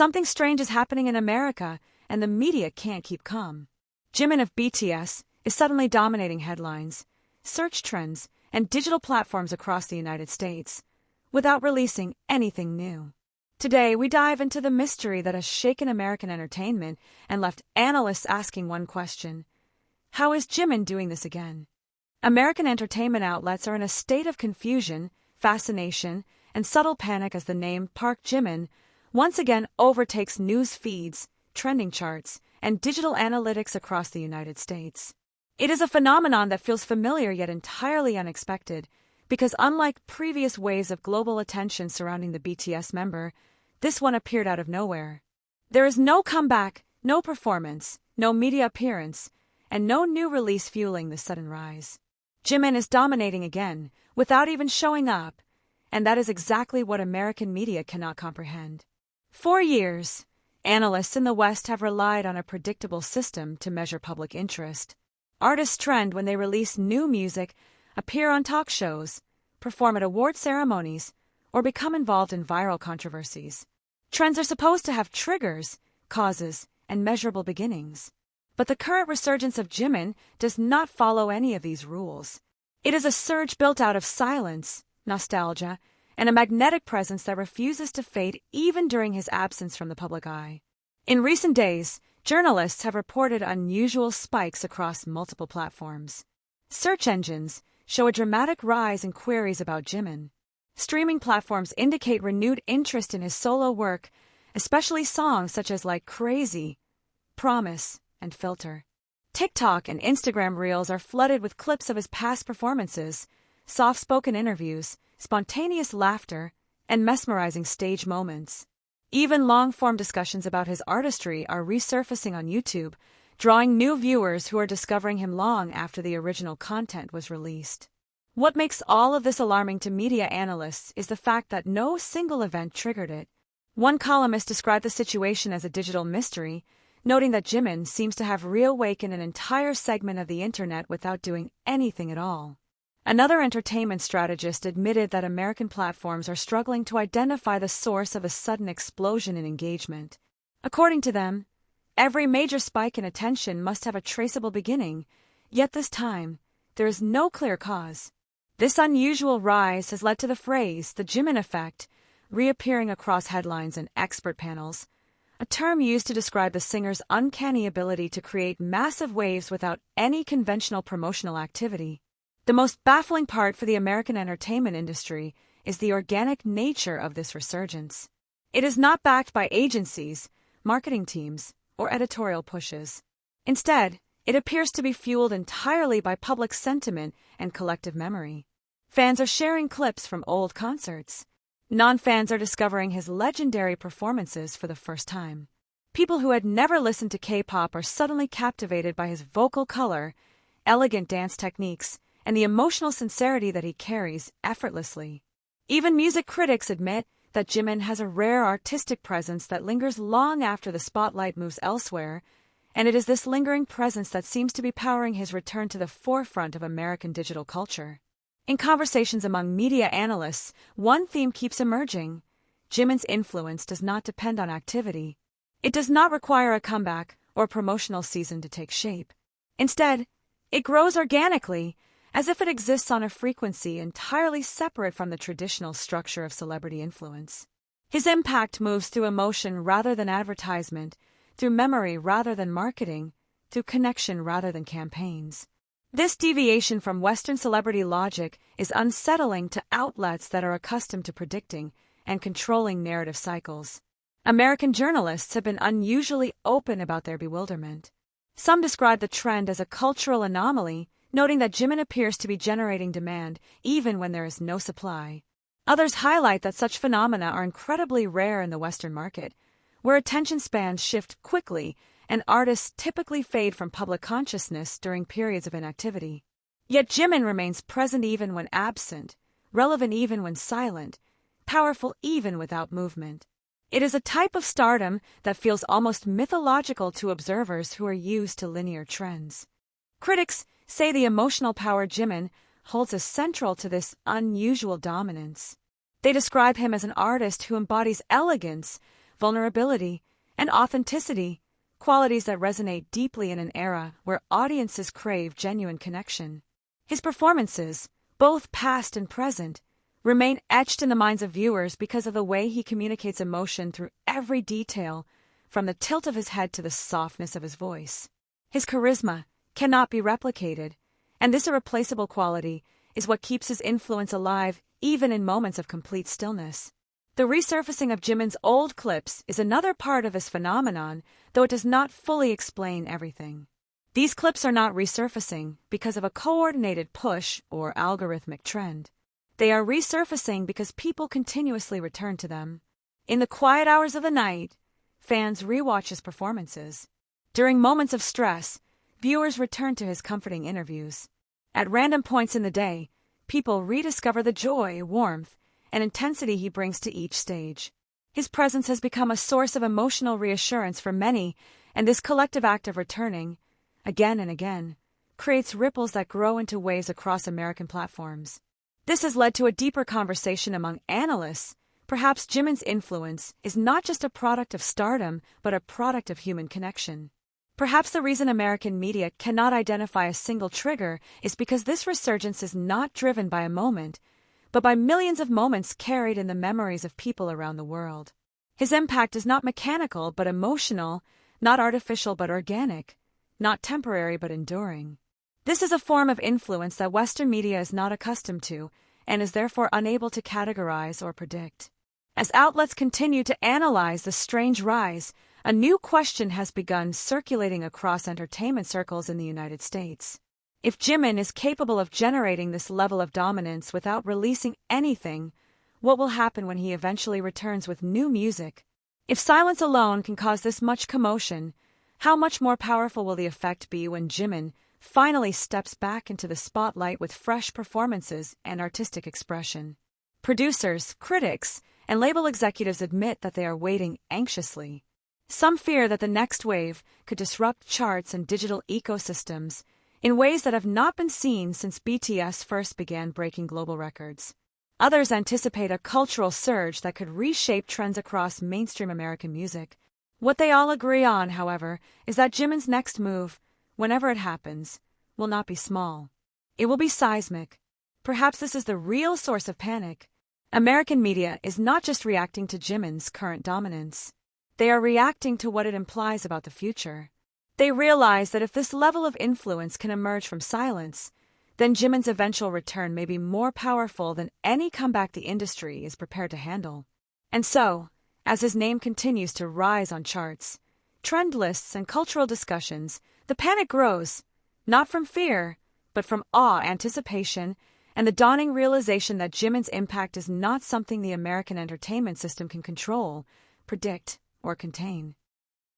Something strange is happening in America, and the media can't keep calm. Jimin of BTS is suddenly dominating headlines, search trends, and digital platforms across the United States, without releasing anything new. Today, we dive into the mystery that has shaken American entertainment and left analysts asking one question: how is Jimin doing this again? American entertainment outlets are in a state of confusion, fascination, and subtle panic as the name Park Jimin once again overtakes news feeds, trending charts, and digital analytics across the United States. It is a phenomenon that feels familiar yet entirely unexpected, because unlike previous waves of global attention surrounding the BTS member, this one appeared out of nowhere. There is no comeback, no performance, no media appearance, and no new release fueling this sudden rise. Jimin is dominating again, without even showing up, and that is exactly what American media cannot comprehend. For years, analysts in the West have relied on a predictable system to measure public interest. Artists trend when they release new music, appear on talk shows, perform at award ceremonies, or become involved in viral controversies. Trends are supposed to have triggers, causes, and measurable beginnings. But the current resurgence of Jimin does not follow any of these rules. It is a surge built out of silence, nostalgia, and a magnetic presence that refuses to fade even during his absence from the public eye. In recent days, journalists have reported unusual spikes across multiple platforms. Search engines show a dramatic rise in queries about Jimin. Streaming platforms indicate renewed interest in his solo work, especially songs such as Like Crazy, Promise, and Filter. TikTok and Instagram Reels are flooded with clips of his past performances, soft-spoken interviews, spontaneous laughter, and mesmerizing stage moments. Even long-form discussions about his artistry are resurfacing on YouTube, drawing new viewers who are discovering him long after the original content was released. What makes all of this alarming to media analysts is the fact that no single event triggered it. One columnist described the situation as a digital mystery, noting that Jimin seems to have reawakened an entire segment of the internet without doing anything at all. Another entertainment strategist admitted that American platforms are struggling to identify the source of a sudden explosion in engagement. According to them, every major spike in attention must have a traceable beginning, yet this time, there is no clear cause. This unusual rise has led to the phrase, the Jimin Effect, reappearing across headlines and expert panels, a term used to describe the singer's uncanny ability to create massive waves without any conventional promotional activity. The most baffling part for the American entertainment industry is the organic nature of this resurgence. It is not backed by agencies, marketing teams, or editorial pushes. Instead, it appears to be fueled entirely by public sentiment and collective memory. Fans are sharing clips from old concerts. Non-fans are discovering his legendary performances for the first time. People who had never listened to K-pop are suddenly captivated by his vocal color, elegant dance techniques, and the emotional sincerity that he carries effortlessly. Even music critics admit that Jimin has a rare artistic presence that lingers long after the spotlight moves elsewhere, and it is this lingering presence that seems to be powering his return to the forefront of American digital culture. In conversations among media analysts, one theme keeps emerging: Jimin's influence does not depend on activity. It does not require a comeback or promotional season to take shape. Instead, it grows organically, as if it exists on a frequency entirely separate from the traditional structure of celebrity influence. His impact moves through emotion rather than advertisement, through memory rather than marketing, through connection rather than campaigns. This deviation from Western celebrity logic is unsettling to outlets that are accustomed to predicting and controlling narrative cycles. American journalists have been unusually open about their bewilderment. Some describe the trend as a cultural anomaly, noting that Jimin appears to be generating demand even when there is no supply. Others highlight that such phenomena are incredibly rare in the Western market, where attention spans shift quickly and artists typically fade from public consciousness during periods of inactivity. Yet Jimin remains present even when absent, relevant even when silent, powerful even without movement. It is a type of stardom that feels almost mythological to observers who are used to linear trends. Critics say the emotional power Jimin holds is central to this unusual dominance. They describe him as an artist who embodies elegance, vulnerability, and authenticity, qualities that resonate deeply in an era where audiences crave genuine connection. His performances, both past and present, remain etched in the minds of viewers because of the way he communicates emotion through every detail, from the tilt of his head to the softness of his voice. His charisma cannot be replicated, and this irreplaceable quality is what keeps his influence alive even in moments of complete stillness. The resurfacing of Jimin's old clips is another part of this phenomenon, though it does not fully explain everything. These clips are not resurfacing because of a coordinated push or algorithmic trend. They are resurfacing because people continuously return to them. In the quiet hours of the night, fans rewatch his performances. During moments of stress, viewers return to his comforting interviews. At random points in the day, people rediscover the joy, warmth, and intensity he brings to each stage. His presence has become a source of emotional reassurance for many, and this collective act of returning, again and again, creates ripples that grow into waves across American platforms. This has led to a deeper conversation among analysts. Perhaps Jimin's influence is not just a product of stardom, but a product of human connection. Perhaps the reason American media cannot identify a single trigger is because this resurgence is not driven by a moment, but by millions of moments carried in the memories of people around the world. His impact is not mechanical but emotional, not artificial but organic, not temporary but enduring. This is a form of influence that Western media is not accustomed to and is therefore unable to categorize or predict. As outlets continue to analyze the strange rise, a new question has begun circulating across entertainment circles in the United States. If Jimin is capable of generating this level of dominance without releasing anything, what will happen when he eventually returns with new music? If silence alone can cause this much commotion, how much more powerful will the effect be when Jimin finally steps back into the spotlight with fresh performances and artistic expression? Producers, critics, and label executives admit that they are waiting anxiously. Some fear that the next wave could disrupt charts and digital ecosystems in ways that have not been seen since BTS first began breaking global records. Others anticipate a cultural surge that could reshape trends across mainstream American music. What they all agree on, however, is that Jimin's next move, whenever it happens, will not be small. It will be seismic. Perhaps this is the real source of panic. American media is not just reacting to Jimin's current dominance. They are reacting to what it implies about the future. They realize that if this level of influence can emerge from silence, then Jimin's eventual return may be more powerful than any comeback the industry is prepared to handle. And so, as his name continues to rise on charts, trend lists, and cultural discussions, the panic grows, not from fear, but from awe, anticipation, and the dawning realization that Jimin's impact is not something the American entertainment system can control, predict, or contain.